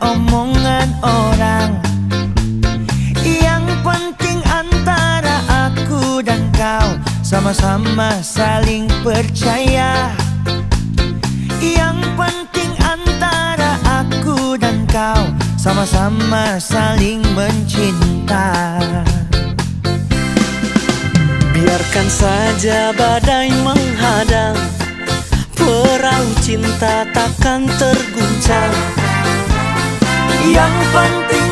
omongan orang. Yang penting antara aku dan kau sama-sama saling percaya. Yang penting antara aku dan kau sama-sama saling mencinta. Biarkan saja badai menghadang, perahu cinta takkan terguncang. Yang penting